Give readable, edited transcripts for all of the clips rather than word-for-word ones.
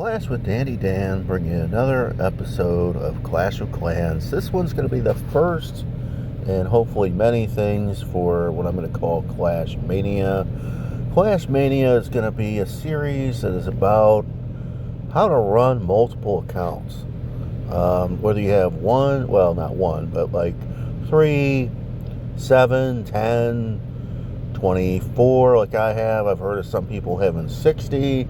Clash with Dandy Dan, bringing you another episode of Clash of Clans. This one's going to be the first and hopefully many things for what I'm going to call ClashMania. ClashMania is going to be a series that is about how to run multiple accounts. Whether you have one, well, not one, but like 3, 7, 10, 24 like I have. I've heard of some people having 60.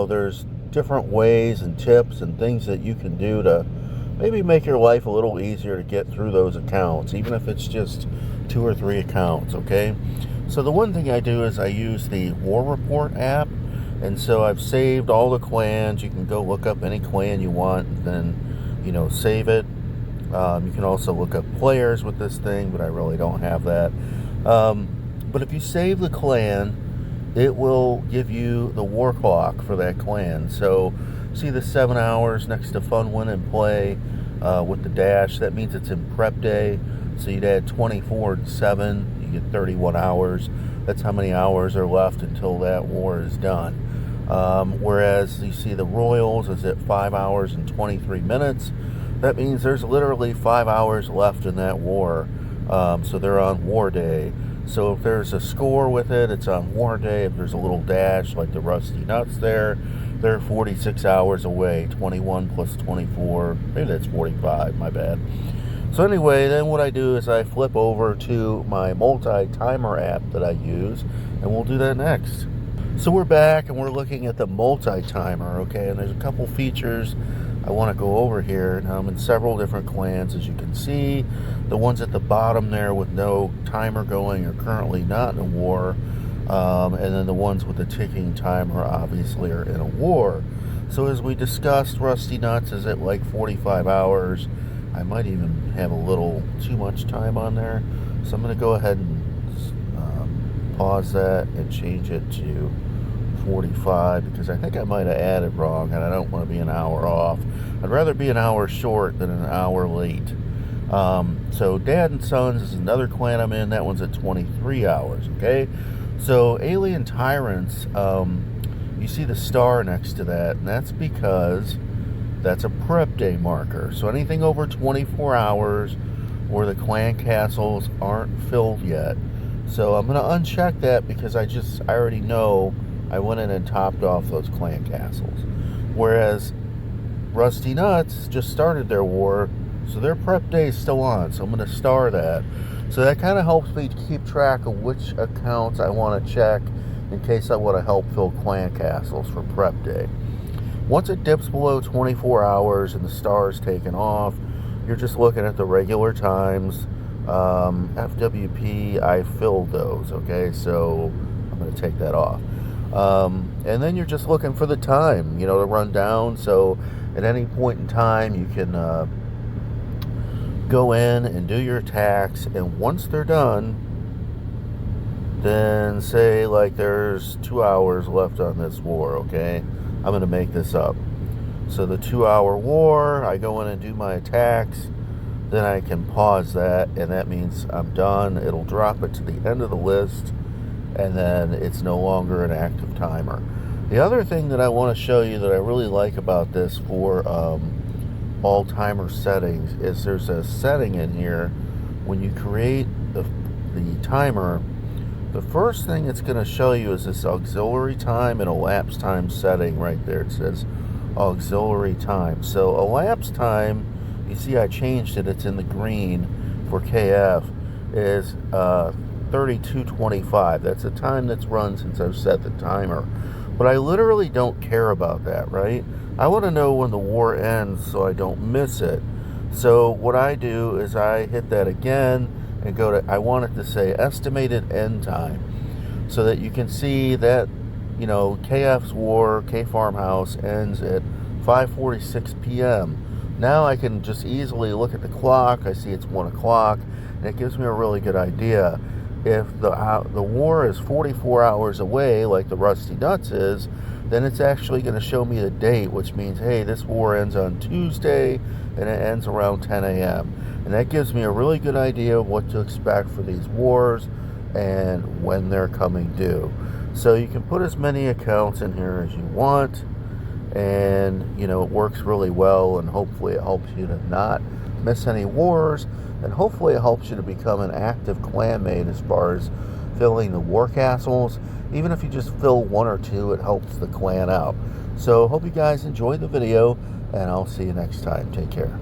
There's different ways and tips and things that you can do to maybe make your life a little easier to get through those accounts, even if it's just 2 or 3 accounts, okay? So the one thing I do is I use the War Report app, and so I've saved all the clans. You can go look up any clan you want and then, save it. You can also look up players with this thing, but I really don't have that. But if you save the clan, it will give you the war clock for that clan. So see the 7 hours next to fun, win, and play with the dash. That means it's in prep day. So you'd add 24 and 7. You get 31 hours. That's how many hours are left until that war is done. Whereas you see the Royals is at 5 hours and 23 minutes. That means there's literally 5 hours left in that war. So they're on war day. So if there's a score with it, it's on war day. If there's a little dash like the Rusty Nuts there, they're 46 hours away. 21 plus 24, maybe that's 45, my bad. So anyway, then what I do is I flip over to my multi-timer app that I use, and we'll do that next. So we're back and we're looking at the multi-timer, okay? And there's a couple features I want to go over here. Now I'm in several different clans, as you can see. The ones at the bottom there with no timer going are currently not in a war. And then the ones with the ticking timer obviously are in a war. So as we discussed, Rusty Nuts is at like 45 hours. I might even have a little too much time on there. So I'm going to go ahead and pause that and change it to 45 because I think I might have added wrong and I don't want to be an hour off. I'd rather be an hour short than an hour late. So Dad and Sons is another clan I'm in. That one's at 23 hours, okay? So Alien Tyrants, you see the star next to that, and that's because that's a prep day marker. So anything over 24 hours where the clan castles aren't filled yet. So I'm going to uncheck that because I already know I went in and topped off those clan castles. Whereas Rusty Nuts just started their war, so their prep day is still on. So I'm going to star that. So that kind of helps me to keep track of which accounts I want to check in case I want to help fill clan castles for prep day. Once it dips below 24 hours and the star is taken off, you're just looking at the regular times. FWP, I filled those, okay? So I'm going to take that off. And then you're just looking for the time, to run down. So at any point in time, you can go in and do your attacks. And once they're done, then say like there's 2 hours left on this war, okay? I'm going to make this up. So the 2-hour war, I go in and do my attacks. Then I can pause that, and that means I'm done. It'll drop it to the end of the list. And then it's no longer an active timer. The other thing that I want to show you that I really like about this for all timer settings is there's a setting in here when you create the timer. The first thing it's going to show you is this auxiliary time and elapsed time setting right there. It says auxiliary time. So elapsed time, you see I changed it. It's in the green for KF, is 32:25. That's the time that's run since I've set the timer. But I literally don't care about that, right? I want to know when the war ends so I don't miss it. So what I do is I hit that again and go to, I want it to say estimated end time so that you can see that, KF's war, K Farmhouse, ends at 5:46 p.m. Now I can just easily look at the clock. I see it's 1 o'clock, and it gives me a really good idea. If the war is 44 hours away, like the Rusty Nuts is, then it's actually going to show me the date, which means, hey, this war ends on Tuesday, and it ends around 10 a.m. And that gives me a really good idea of what to expect for these wars and when they're coming due. So you can put as many accounts in here as you want. and you know, it works really well, and hopefully it helps you to not miss any wars, and hopefully it helps you to become an active clanmate as far as filling the war castles. Even if you just fill 1 or 2, it helps the clan out. So hope you guys enjoyed the video, and I'll see you next time. Take care.